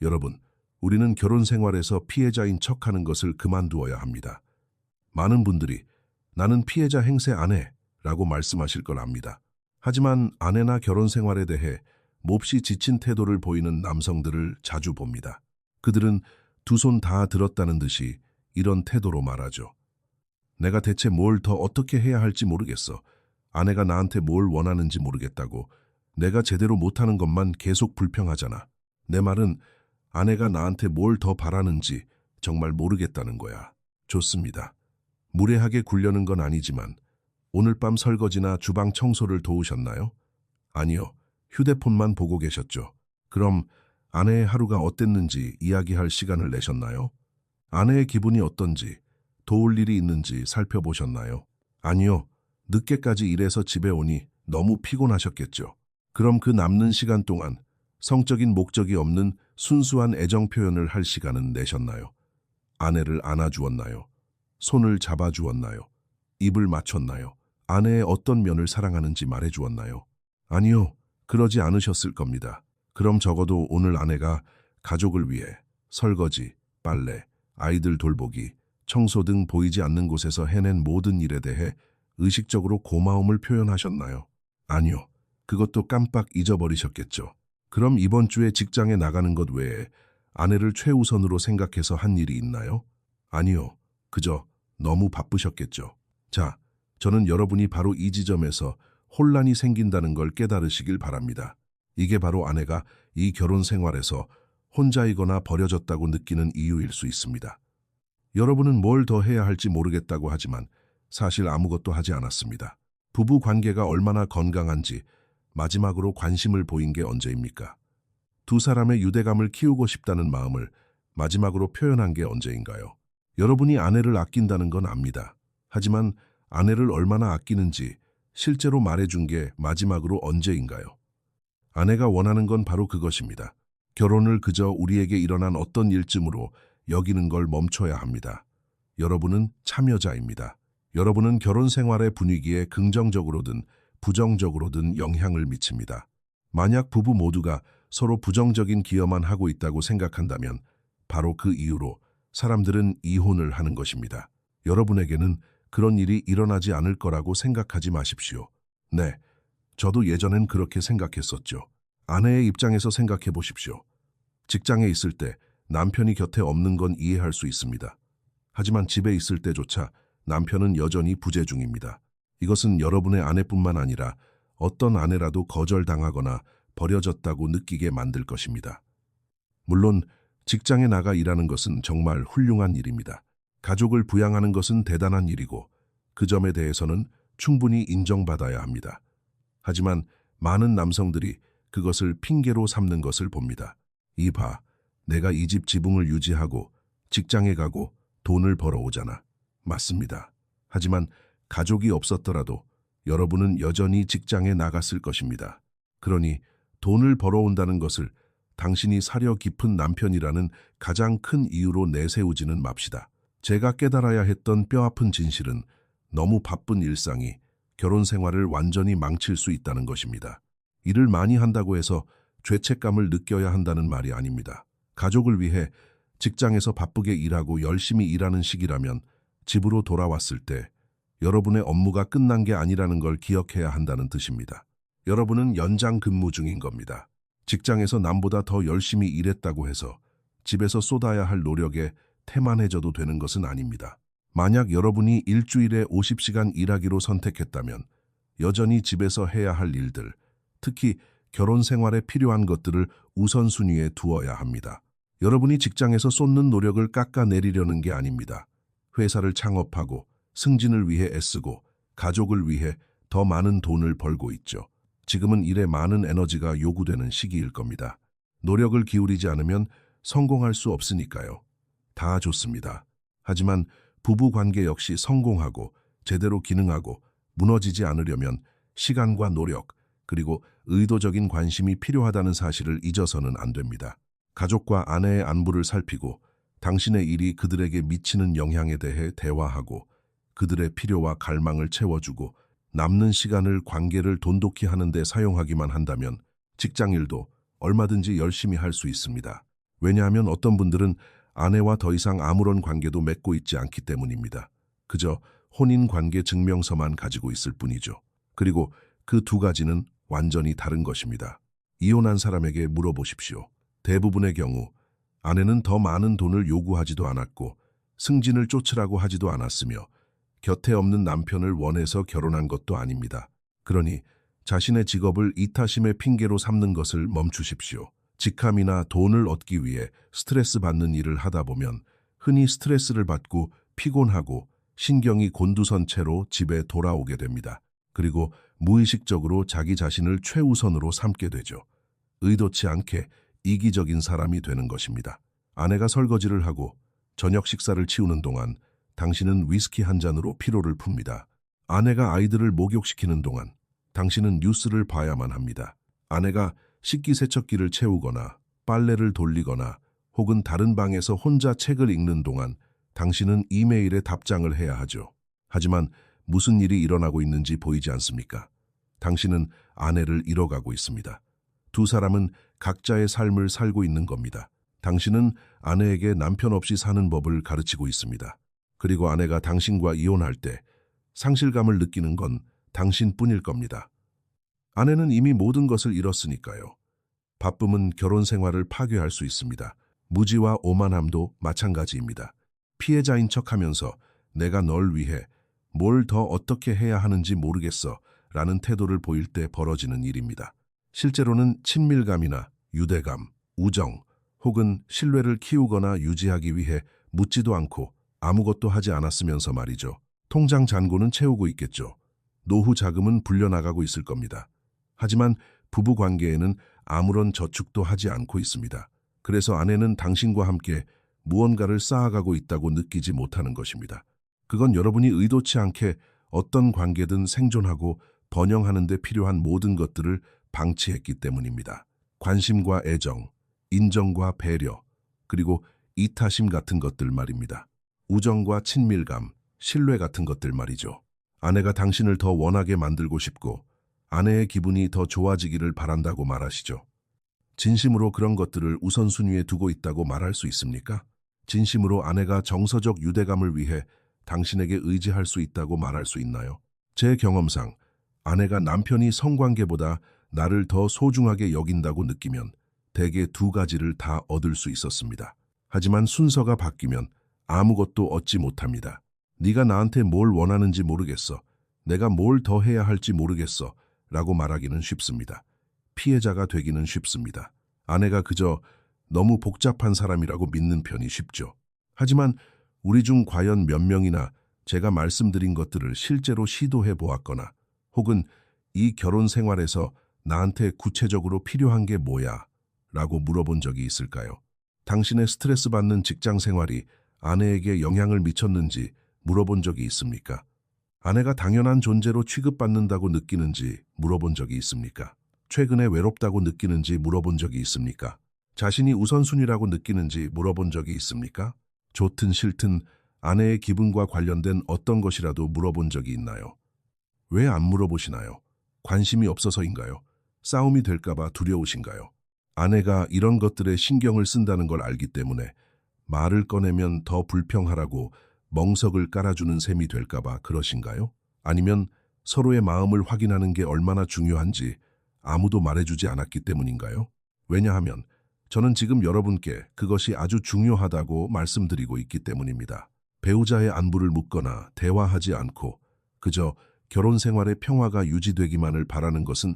여러분, 우리는 결혼 생활에서 피해자인 척하는 것을 그만두어야 합니다. 많은 분들이 나는 피해자 행세 안 해 라고 말씀하실 걸 압니다. 하지만 아내나 결혼 생활에 대해 몹시 지친 태도를 보이는 남성들을 자주 봅니다. 그들은 두 손 다 들었다는 듯이 이런 태도로 말하죠. 내가 대체 뭘 더 어떻게 해야 할지 모르겠어. 아내가 나한테 뭘 원하는지 모르겠다고. 내가 제대로 못하는 것만 계속 불평하잖아. 내 말은 아내가 나한테 뭘 더 바라는지 정말 모르겠다는 거야. 좋습니다. 무례하게 굴려는 건 아니지만 오늘 밤 설거지나 주방 청소를 도우셨나요? 아니요. 휴대폰만 보고 계셨죠. 그럼 아내의 하루가 어땠는지 이야기할 시간을 내셨나요? 아내의 기분이 어떤지, 도울 일이 있는지 살펴보셨나요? 아니요. 늦게까지 일해서 집에 오니 너무 피곤하셨겠죠. 그럼 그 남는 시간 동안 성적인 목적이 없는 순수한 애정 표현을 할 시간은 내셨나요? 아내를 안아주었나요? 손을 잡아주었나요? 입을 맞췄나요? 아내의 어떤 면을 사랑하는지 말해주었나요? 아니요. 그러지 않으셨을 겁니다. 그럼 적어도 오늘 아내가 가족을 위해 설거지, 빨래, 아이들 돌보기, 청소 등 보이지 않는 곳에서 해낸 모든 일에 대해 의식적으로 고마움을 표현하셨나요? 아니요. 그것도 깜빡 잊어버리셨겠죠. 그럼 이번 주에 직장에 나가는 것 외에 아내를 최우선으로 생각해서 한 일이 있나요? 아니요. 그저 너무 바쁘셨겠죠. 자, 저는 여러분이 바로 이 지점에서 혼란이 생긴다는 걸 깨달으시길 바랍니다. 이게 바로 아내가 이 결혼 생활에서 혼자이거나 버려졌다고 느끼는 이유일 수 있습니다. 여러분은 뭘 더 해야 할지 모르겠다고 하지만 사실 아무것도 하지 않았습니다. 부부 관계가 얼마나 건강한지 마지막으로 관심을 보인 게 언제입니까? 두 사람의 유대감을 키우고 싶다는 마음을 마지막으로 표현한 게 언제인가요? 여러분이 아내를 아낀다는 건 압니다. 하지만 아내를 얼마나 아끼는지 실제로 말해준 게 마지막으로 언제인가요? 아내가 원하는 건 바로 그것입니다. 결혼을 그저 우리에게 일어난 어떤 일쯤으로 여기는 걸 멈춰야 합니다. 여러분은 참여자입니다. 여러분은 결혼 생활의 분위기에 긍정적으로든 부정적으로든 영향을 미칩니다. 만약 부부 모두가 서로 부정적인 기여만 하고 있다고 생각한다면 바로 그 이유로 사람들은 이혼을 하는 것입니다. 여러분에게는 그런 일이 일어나지 않을 거라고 생각하지 마십시오. 네, 저도 예전엔 그렇게 생각했었죠. 아내의 입장에서 생각해 보십시오. 직장에 있을 때 남편이 곁에 없는 건 이해할 수 있습니다. 하지만 집에 있을 때조차 남편은 여전히 부재 중입니다. 이것은 여러분의 아내뿐만 아니라 어떤 아내라도 거절당하거나 버려졌다고 느끼게 만들 것입니다. 물론 직장에 나가 일하는 것은 정말 훌륭한 일입니다. 가족을 부양하는 것은 대단한 일이고 그 점에 대해서는 충분히 인정받아야 합니다. 하지만 많은 남성들이 그것을 핑계로 삼는 것을 봅니다. 이봐, 내가 이 집 지붕을 유지하고 직장에 가고 돈을 벌어오잖아. 맞습니다. 하지만 가족이 없었더라도 여러분은 여전히 직장에 나갔을 것입니다. 그러니 돈을 벌어온다는 것을 당신이 사려 깊은 남편이라는 가장 큰 이유로 내세우지는 맙시다. 제가 깨달아야 했던 뼈아픈 진실은 너무 바쁜 일상이 결혼 생활을 완전히 망칠 수 있다는 것입니다. 일을 많이 한다고 해서 죄책감을 느껴야 한다는 말이 아닙니다. 가족을 위해 직장에서 바쁘게 일하고 열심히 일하는 시기라면 집으로 돌아왔을 때 여러분의 업무가 끝난 게 아니라는 걸 기억해야 한다는 뜻입니다. 여러분은 연장 근무 중인 겁니다. 직장에서 남보다 더 열심히 일했다고 해서 집에서 쏟아야 할 노력에 태만해져도 되는 것은 아닙니다. 만약 여러분이 일주일에 50시간 일하기로 선택했다면 여전히 집에서 해야 할 일들, 특히 결혼 생활에 필요한 것들을 우선순위에 두어야 합니다. 여러분이 직장에서 쏟는 노력을 깎아내리려는 게 아닙니다. 회사를 창업하고 승진을 위해 애쓰고 가족을 위해 더 많은 돈을 벌고 있죠. 지금은 일에 많은 에너지가 요구되는 시기일 겁니다. 노력을 기울이지 않으면 성공할 수 없으니까요. 다 좋습니다. 하지만 부부 관계 역시 성공하고 제대로 기능하고 무너지지 않으려면 시간과 노력, 그리고 의도적인 관심이 필요하다는 사실을 잊어서는 안 됩니다. 가족과 아내의 안부를 살피고 당신의 일이 그들에게 미치는 영향에 대해 대화하고 그들의 필요와 갈망을 채워주고 남는 시간을 관계를 돈독히 하는 데 사용하기만 한다면 직장일도 얼마든지 열심히 할 수 있습니다. 왜냐하면 어떤 분들은 아내와 더 이상 아무런 관계도 맺고 있지 않기 때문입니다. 그저 혼인 관계 증명서만 가지고 있을 뿐이죠. 그리고 그 두 가지는 완전히 다른 것입니다. 이혼한 사람에게 물어보십시오. 대부분의 경우 아내는 더 많은 돈을 요구하지도 않았고 승진을 쫓으라고 하지도 않았으며 곁에 없는 남편을 원해서 결혼한 것도 아닙니다. 그러니 자신의 직업을 이타심의 핑계로 삼는 것을 멈추십시오. 직함이나 돈을 얻기 위해 스트레스 받는 일을 하다 보면 흔히 스트레스를 받고 피곤하고 신경이 곤두선 채로 집에 돌아오게 됩니다. 그리고 무의식적으로 자기 자신을 최우선으로 삼게 되죠. 의도치 않게 이기적인 사람이 되는 것입니다. 아내가 설거지를 하고 저녁 식사를 치우는 동안 당신은 위스키 한 잔으로 피로를 풉니다. 아내가 아이들을 목욕시키는 동안 당신은 뉴스를 봐야만 합니다. 아내가 식기세척기를 채우거나 빨래를 돌리거나 혹은 다른 방에서 혼자 책을 읽는 동안 당신은 이메일에 답장을 해야 하죠. 하지만 무슨 일이 일어나고 있는지 보이지 않습니까? 당신은 아내를 잃어가고 있습니다. 두 사람은 각자의 삶을 살고 있는 겁니다. 당신은 아내에게 남편 없이 사는 법을 가르치고 있습니다. 그리고 아내가 당신과 이혼할 때 상실감을 느끼는 건 당신뿐일 겁니다. 아내는 이미 모든 것을 잃었으니까요. 바쁨은 결혼 생활을 파괴할 수 있습니다. 무지와 오만함도 마찬가지입니다. 피해자인 척하면서 내가 널 위해 뭘 더 어떻게 해야 하는지 모르겠어 라는 태도를 보일 때 벌어지는 일입니다. 실제로는 친밀감이나 유대감, 우정 혹은 신뢰를 키우거나 유지하기 위해 묻지도 않고 아무것도 하지 않았으면서 말이죠. 통장 잔고는 채우고 있겠죠. 노후 자금은 불려나가고 있을 겁니다. 하지만 부부 관계에는 아무런 저축도 하지 않고 있습니다. 그래서 아내는 당신과 함께 무언가를 쌓아가고 있다고 느끼지 못하는 것입니다. 그건 여러분이 의도치 않게 어떤 관계든 생존하고 번영하는 데 필요한 모든 것들을 방치했기 때문입니다. 관심과 애정, 인정과 배려, 그리고 이타심 같은 것들 말입니다. 우정과 친밀감, 신뢰 같은 것들 말이죠. 아내가 당신을 더 원하게 만들고 싶고 아내의 기분이 더 좋아지기를 바란다고 말하시죠. 진심으로 그런 것들을 우선순위에 두고 있다고 말할 수 있습니까? 진심으로 아내가 정서적 유대감을 위해 당신에게 의지할 수 있다고 말할 수 있나요? 제 경험상 아내가 남편이 성관계보다 나를 더 소중하게 여긴다고 느끼면 대개 두 가지를 다 얻을 수 있었습니다. 하지만 순서가 바뀌면 아무것도 얻지 못합니다. 네가 나한테 뭘 원하는지 모르겠어. 내가 뭘 더 해야 할지 모르겠어. 라고 말하기는 쉽습니다. 피해자가 되기는 쉽습니다. 아내가 그저 너무 복잡한 사람이라고 믿는 편이 쉽죠. 하지만 우리 중 과연 몇 명이나 제가 말씀드린 것들을 실제로 시도해 보았거나 혹은 이 결혼 생활에서 나한테 구체적으로 필요한 게 뭐야? 라고 물어본 적이 있을까요? 당신의 스트레스 받는 직장 생활이 아내에게 영향을 미쳤는지 물어본 적이 있습니까? 아내가 당연한 존재로 취급받는다고 느끼는지 물어본 적이 있습니까? 최근에 외롭다고 느끼는지 물어본 적이 있습니까? 자신이 우선순위라고 느끼는지 물어본 적이 있습니까? 좋든 싫든 아내의 기분과 관련된 어떤 것이라도 물어본 적이 있나요? 왜 안 물어보시나요? 관심이 없어서인가요? 싸움이 될까봐 두려우신가요? 아내가 이런 것들에 신경을 쓴다는 걸 알기 때문에 말을 꺼내면 더 불평하라고 멍석을 깔아주는 셈이 될까봐 그러신가요? 아니면 서로의 마음을 확인하는 게 얼마나 중요한지 아무도 말해주지 않았기 때문인가요? 왜냐하면 저는 지금 여러분께 그것이 아주 중요하다고 말씀드리고 있기 때문입니다. 배우자의 안부를 묻거나 대화하지 않고 그저 결혼 생활의 평화가 유지되기만을 바라는 것은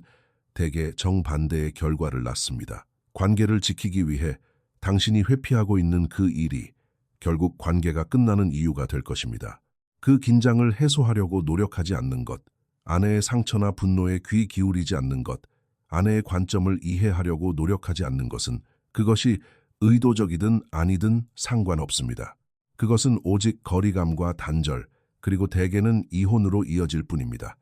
대개 정반대의 결과를 낳습니다. 관계를 지키기 위해 당신이 회피하고 있는 그 일이 결국 관계가 끝나는 이유가 될 것입니다. 그 긴장을 해소하려고 노력하지 않는 것, 아내의 상처나 분노에 귀 기울이지 않는 것, 아내의 관점을 이해하려고 노력하지 않는 것은 그것이 의도적이든 아니든 상관없습니다. 그것은 오직 거리감과 단절, 그리고 대개는 이혼으로 이어질 뿐입니다.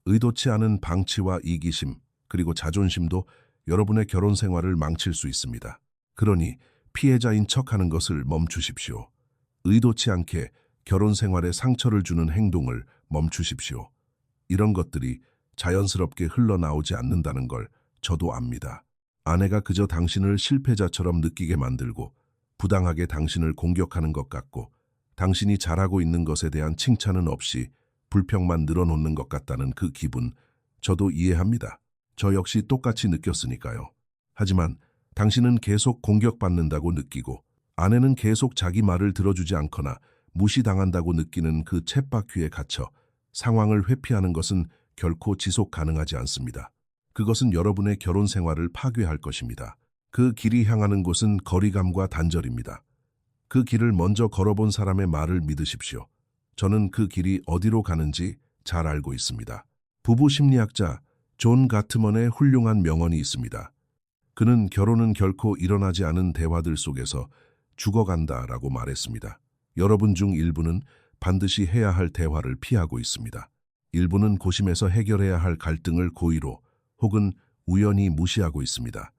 의도치 않은 방치와 이기심, 그리고 자존심도 여러분의 결혼 생활을 망칠 수 있습니다. 그러니 피해자인 척하는 것을 멈추십시오. 의도치 않게 결혼 생활에 상처를 주는 행동을 멈추십시오. 이런 것들이 자연스럽게 흘러나오지 않는다는 걸 저도 압니다. 아내가 그저 당신을 실패자처럼 느끼게 만들고 부당하게 당신을 공격하는 것 같고 당신이 잘하고 있는 것에 대한 칭찬은 없이 불평만 늘어놓는 것 같다는 그 기분, 저도 이해합니다. 저 역시 똑같이 느꼈으니까요. 하지만 당신은 계속 공격받는다고 느끼고 아내는 계속 자기 말을 들어주지 않거나 무시당한다고 느끼는 그 쳇바퀴에 갇혀 상황을 회피하는 것은 결코 지속 가능하지 않습니다. 그것은 여러분의 결혼 생활을 파괴할 것입니다. 그 길이 향하는 곳은 거리감과 단절입니다. 그 길을 먼저 걸어본 사람의 말을 믿으십시오. 저는 그 길이 어디로 가는지 잘 알고 있습니다. 부부 심리학자 존 가트먼의 훌륭한 명언이 있습니다. 그는 결혼은 결코 일어나지 않은 대화들 속에서 죽어간다라고 말했습니다. 여러분 중 일부는 반드시 해야 할 대화를 피하고 있습니다. 일부는 고심해서 해결해야 할 갈등을 고의로 혹은 우연히 무시하고 있습니다.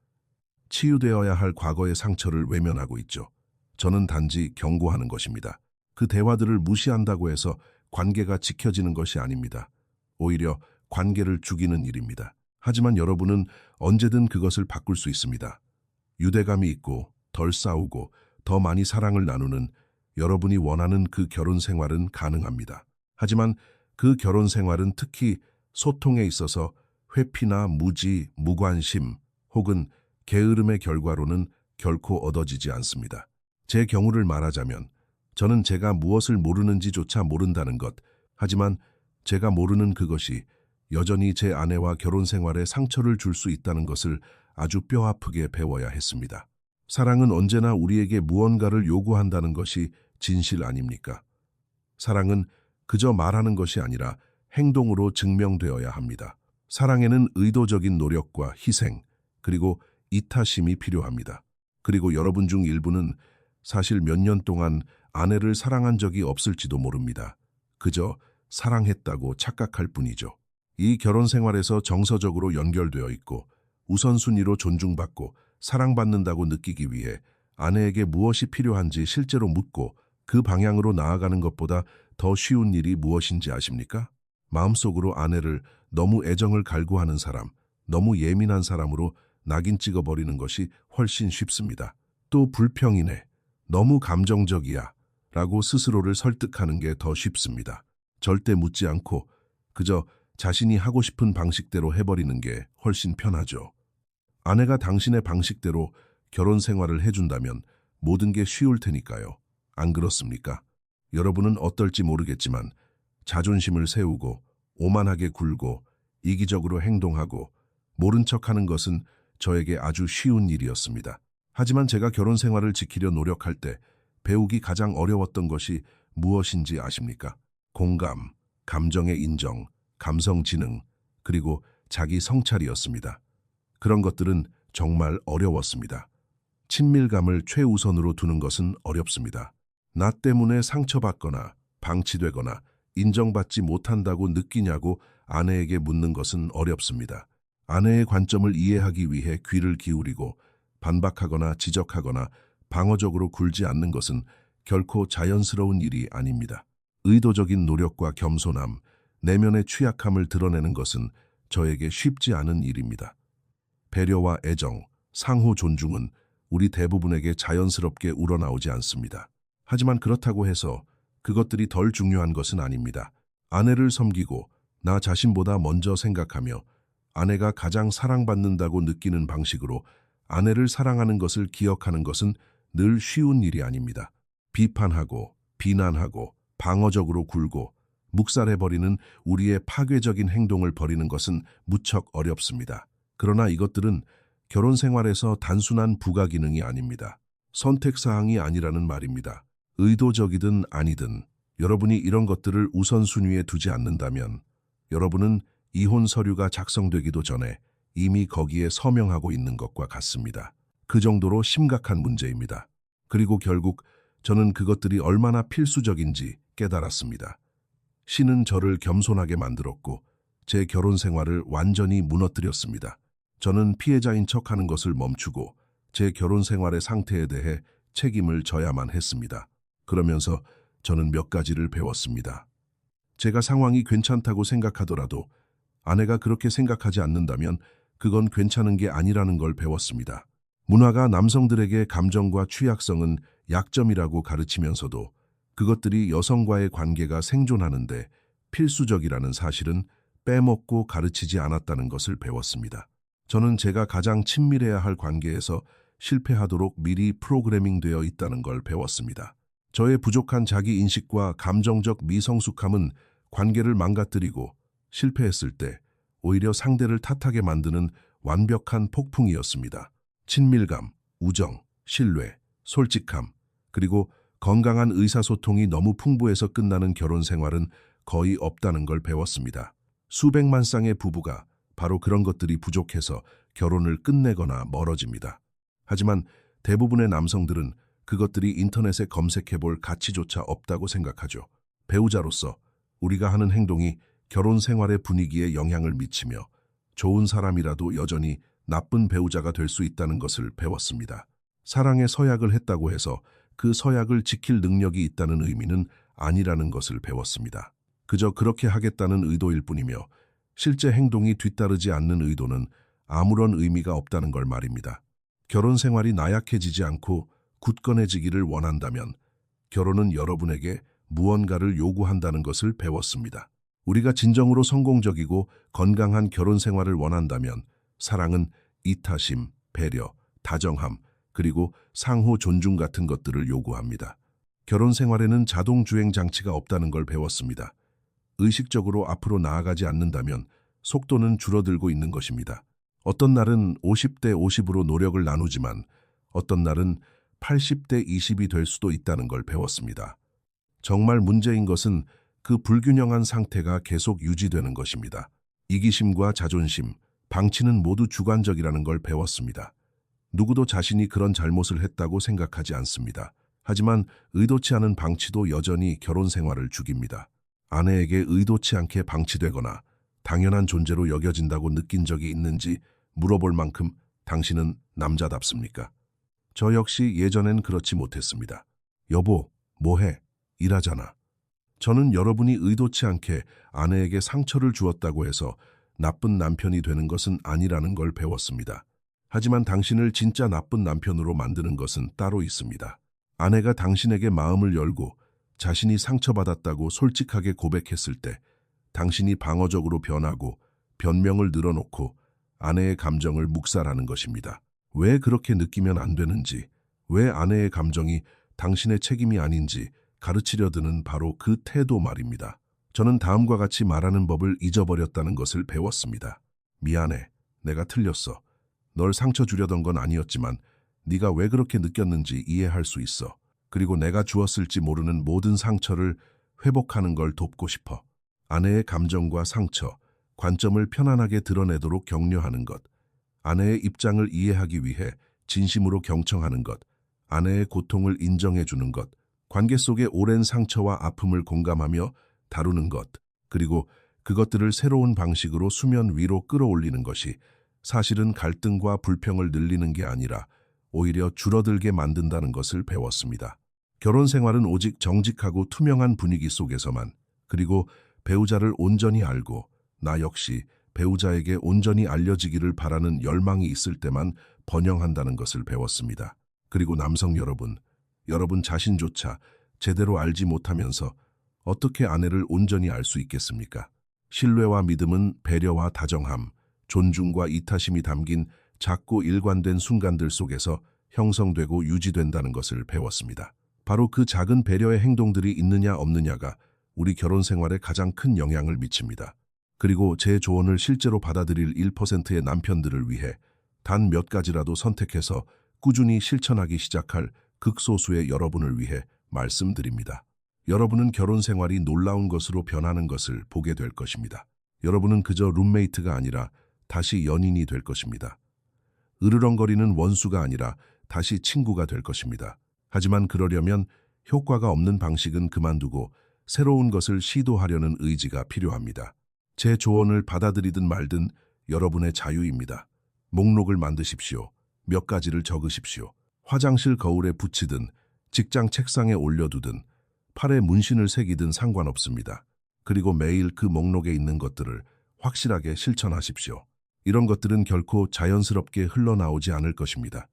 치유되어야 할 과거의 상처를 외면하고 있죠. 저는 단지 경고하는 것입니다. 그 대화들을 무시한다고 해서 관계가 지켜지는 것이 아닙니다. 오히려 관계를 죽이는 일입니다. 하지만 여러분은 언제든 그것을 바꿀 수 있습니다. 유대감이 있고 덜 싸우고 더 많이 사랑을 나누는 여러분이 원하는 그 결혼 생활은 가능합니다. 하지만 그 결혼 생활은 특히 소통에 있어서 회피나 무지, 무관심 혹은 게으름의 결과로는 결코 얻어지지 않습니다. 제 경우를 말하자면 저는 제가 무엇을 모르는지조차 모른다는 것, 하지만 제가 모르는 그것이 여전히 제 아내와 결혼 생활에 상처를 줄 수 있다는 것을 아주 뼈아프게 배워야 했습니다. 사랑은 언제나 우리에게 무언가를 요구한다는 것이 진실 아닙니까? 사랑은 그저 말하는 것이 아니라 행동으로 증명되어야 합니다. 사랑에는 의도적인 노력과 희생, 그리고 이타심이 필요합니다. 그리고 여러분 중 일부는 사실 몇 년 동안 아내를 사랑한 적이 없을지도 모릅니다. 그저 사랑했다고 착각할 뿐이죠. 이 결혼 생활에서 정서적으로 연결되어 있고 우선순위로 존중받고 사랑받는다고 느끼기 위해 아내에게 무엇이 필요한지 실제로 묻고 그 방향으로 나아가는 것보다 더 쉬운 일이 무엇인지 아십니까? 마음속으로 아내를 너무 애정을 갈구하는 사람, 너무 예민한 사람으로 낙인 찍어버리는 것이 훨씬 쉽습니다. 또 불평이네, 너무 감정적이야 라고 스스로를 설득하는 게 더 쉽습니다. 절대 묻지 않고 그저 자신이 하고 싶은 방식대로 해버리는 게 훨씬 편하죠. 아내가 당신의 방식대로 결혼 생활을 해준다면 모든 게 쉬울 테니까요. 안 그렇습니까? 여러분은 어떨지 모르겠지만 자존심을 세우고 오만하게 굴고 이기적으로 행동하고 모른 척하는 것은 저에게 아주 쉬운 일이었습니다. 하지만 제가 결혼 생활을 지키려 노력할 때 배우기 가장 어려웠던 것이 무엇인지 아십니까? 공감, 감정의 인정, 감성 지능, 그리고 자기 성찰이었습니다. 그런 것들은 정말 어려웠습니다. 친밀감을 최우선으로 두는 것은 어렵습니다. 나 때문에 상처받거나 방치되거나 인정받지 못한다고 느끼냐고 아내에게 묻는 것은 어렵습니다. 아내의 관점을 이해하기 위해 귀를 기울이고 반박하거나 지적하거나 방어적으로 굴지 않는 것은 결코 자연스러운 일이 아닙니다. 의도적인 노력과 겸손함, 내면의 취약함을 드러내는 것은 저에게 쉽지 않은 일입니다. 배려와 애정, 상호 존중은 우리 대부분에게 자연스럽게 우러나오지 않습니다. 하지만 그렇다고 해서 그것들이 덜 중요한 것은 아닙니다. 아내를 섬기고 나 자신보다 먼저 생각하며 아내가 가장 사랑받는다고 느끼는 방식으로 아내를 사랑하는 것을 기억하는 것은 늘 쉬운 일이 아닙니다. 비판하고 비난하고 방어적으로 굴고 묵살해버리는 우리의 파괴적인 행동을 버리는 것은 무척 어렵습니다. 그러나 이것들은 결혼 생활에서 단순한 부가기능이 아닙니다. 선택사항이 아니라는 말입니다. 의도적이든 아니든 여러분이 이런 것들을 우선순위에 두지 않는다면 여러분은 이혼 서류가 작성되기도 전에 이미 거기에 서명하고 있는 것과 같습니다. 그 정도로 심각한 문제입니다. 그리고 결국 저는 그것들이 얼마나 필수적인지 깨달았습니다. 신은 저를 겸손하게 만들었고 제 결혼 생활을 완전히 무너뜨렸습니다. 저는 피해자인 척하는 것을 멈추고 제 결혼 생활의 상태에 대해 책임을 져야만 했습니다. 그러면서 저는 몇 가지를 배웠습니다. 제가 상황이 괜찮다고 생각하더라도 아내가 그렇게 생각하지 않는다면 그건 괜찮은 게 아니라는 걸 배웠습니다. 문화가 남성들에게 감정과 취약성은 약점이라고 가르치면서도 그것들이 여성과의 관계가 생존하는데 필수적이라는 사실은 빼먹고 가르치지 않았다는 것을 배웠습니다. 저는 제가 가장 친밀해야 할 관계에서 실패하도록 미리 프로그래밍되어 있다는 걸 배웠습니다. 저의 부족한 자기인식과 감정적 미성숙함은 관계를 망가뜨리고 실패했을 때 오히려 상대를 탓하게 만드는 완벽한 폭풍이었습니다. 친밀감, 우정, 신뢰, 솔직함, 그리고 건강한 의사소통이 너무 풍부해서 끝나는 결혼 생활은 거의 없다는 걸 배웠습니다. 수백만 쌍의 부부가 바로 그런 것들이 부족해서 결혼을 끝내거나 멀어집니다. 하지만 대부분의 남성들은 그것들이 인터넷에 검색해 볼 가치조차 없다고 생각하죠. 배우자로서 우리가 하는 행동이 결혼 생활의 분위기에 영향을 미치며 좋은 사람이라도 여전히 나쁜 배우자가 될 수 있다는 것을 배웠습니다. 사랑의 서약을 했다고 해서 그 서약을 지킬 능력이 있다는 의미는 아니라는 것을 배웠습니다. 그저 그렇게 하겠다는 의도일 뿐이며 실제 행동이 뒤따르지 않는 의도는 아무런 의미가 없다는 걸 말입니다. 결혼 생활이 나약해지지 않고 굳건해지기를 원한다면 결혼은 여러분에게 무언가를 요구한다는 것을 배웠습니다. 우리가 진정으로 성공적이고 건강한 결혼 생활을 원한다면 사랑은 이타심, 배려, 다정함, 그리고 상호 존중 같은 것들을 요구합니다. 결혼 생활에는 자동 주행 장치가 없다는 걸 배웠습니다. 의식적으로 앞으로 나아가지 않는다면 속도는 줄어들고 있는 것입니다. 어떤 날은 50대 50으로 노력을 나누지만 어떤 날은 80대 20이 될 수도 있다는 걸 배웠습니다. 정말 문제인 것은 그 불균형한 상태가 계속 유지되는 것입니다. 이기심과 자존심, 방치는 모두 주관적이라는 걸 배웠습니다. 누구도 자신이 그런 잘못을 했다고 생각하지 않습니다. 하지만 의도치 않은 방치도 여전히 결혼 생활을 죽입니다. 아내에게 의도치 않게 방치되거나 당연한 존재로 여겨진다고 느낀 적이 있는지 물어볼 만큼 당신은 남자답습니까? 저 역시 예전엔 그렇지 못했습니다. 여보, 뭐해? 일하잖아. 저는 여러분이 의도치 않게 아내에게 상처를 주었다고 해서 나쁜 남편이 되는 것은 아니라는 걸 배웠습니다. 하지만 당신을 진짜 나쁜 남편으로 만드는 것은 따로 있습니다. 아내가 당신에게 마음을 열고 자신이 상처받았다고 솔직하게 고백했을 때 당신이 방어적으로 변하고 변명을 늘어놓고 아내의 감정을 묵살하는 것입니다. 왜 그렇게 느끼면 안 되는지, 왜 아내의 감정이 당신의 책임이 아닌지 가르치려 드는 바로 그 태도 말입니다. 저는 다음과 같이 말하는 법을 잊어버렸다는 것을 배웠습니다. 미안해, 내가 틀렸어. 널 상처 주려던 건 아니었지만 네가 왜 그렇게 느꼈는지 이해할 수 있어. 그리고 내가 주었을지 모르는 모든 상처를 회복하는 걸 돕고 싶어. 아내의 감정과 상처, 관점을 편안하게 드러내도록 격려하는 것, 아내의 입장을 이해하기 위해 진심으로 경청하는 것, 아내의 고통을 인정해주는 것, 관계 속의 오랜 상처와 아픔을 공감하며 다루는 것, 그리고 그것들을 새로운 방식으로 수면 위로 끌어올리는 것이 사실은 갈등과 불평을 늘리는 게 아니라 오히려 줄어들게 만든다는 것을 배웠습니다. 결혼 생활은 오직 정직하고 투명한 분위기 속에서만, 그리고 배우자를 온전히 알고 나 역시 배우자에게 온전히 알려지기를 바라는 열망이 있을 때만 번영한다는 것을 배웠습니다. 그리고 남성 여러분, 여러분 자신조차 제대로 알지 못하면서 어떻게 아내를 온전히 알 수 있겠습니까? 신뢰와 믿음은 배려와 다정함, 존중과 이타심이 담긴 작고 일관된 순간들 속에서 형성되고 유지된다는 것을 배웠습니다. 바로 그 작은 배려의 행동들이 있느냐 없느냐가 우리 결혼 생활에 가장 큰 영향을 미칩니다. 그리고 제 조언을 실제로 받아들일 1%의 남편들을 위해 단 몇 가지라도 선택해서 꾸준히 실천하기 시작할 극소수의 여러분을 위해 말씀드립니다. 여러분은 결혼 생활이 놀라운 것으로 변하는 것을 보게 될 것입니다. 여러분은 그저 룸메이트가 아니라 다시 연인이 될 것입니다. 으르렁거리는 원수가 아니라 다시 친구가 될 것입니다. 하지만 그러려면 효과가 없는 방식은 그만두고 새로운 것을 시도하려는 의지가 필요합니다. 제 조언을 받아들이든 말든 여러분의 자유입니다. 목록을 만드십시오. 몇 가지를 적으십시오. 화장실 거울에 붙이든 직장 책상에 올려두든 팔에 문신을 새기든 상관없습니다. 그리고 매일 그 목록에 있는 것들을 확실하게 실천하십시오. 이런 것들은 결코 자연스럽게 흘러나오지 않을 것입니다.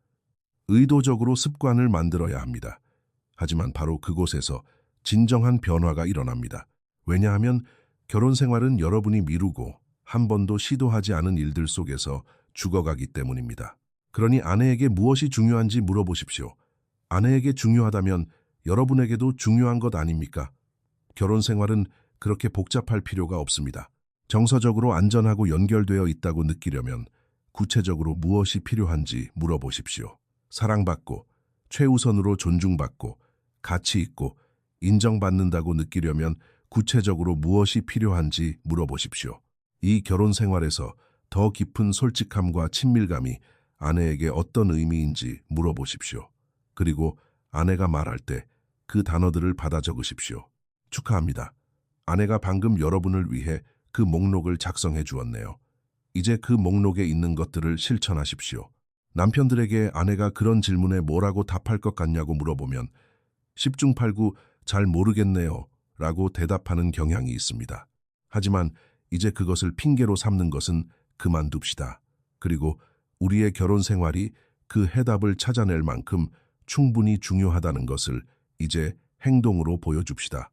의도적으로 습관을 만들어야 합니다. 하지만 바로 그곳에서 진정한 변화가 일어납니다. 왜냐하면 결혼 생활은 여러분이 미루고 한 번도 시도하지 않은 일들 속에서 죽어가기 때문입니다. 그러니 아내에게 무엇이 중요한지 물어보십시오. 아내에게 중요하다면 여러분에게도 중요한 것 아닙니까? 결혼 생활은 그렇게 복잡할 필요가 없습니다. 정서적으로 안전하고 연결되어 있다고 느끼려면 구체적으로 무엇이 필요한지 물어보십시오. 사랑받고, 최우선으로 존중받고, 가치 있고, 인정받는다고 느끼려면 구체적으로 무엇이 필요한지 물어보십시오. 이 결혼 생활에서 더 깊은 솔직함과 친밀감이 아내에게 어떤 의미인지 물어보십시오. 그리고 아내가 말할 때 그 단어들을 받아 적으십시오. 축하합니다. 아내가 방금 여러분을 위해 그 목록을 작성해 주었네요. 이제 그 목록에 있는 것들을 실천하십시오. 남편들에게 아내가 그런 질문에 뭐라고 답할 것 같냐고 물어보면 10중 8구 잘 모르겠네요 라고 대답하는 경향이 있습니다. 하지만 이제 그것을 핑계로 삼는 것은 그만둡시다. 그리고 우리의 결혼 생활이 그 해답을 찾아낼 만큼 충분히 중요하다는 것을 이제 행동으로 보여줍시다.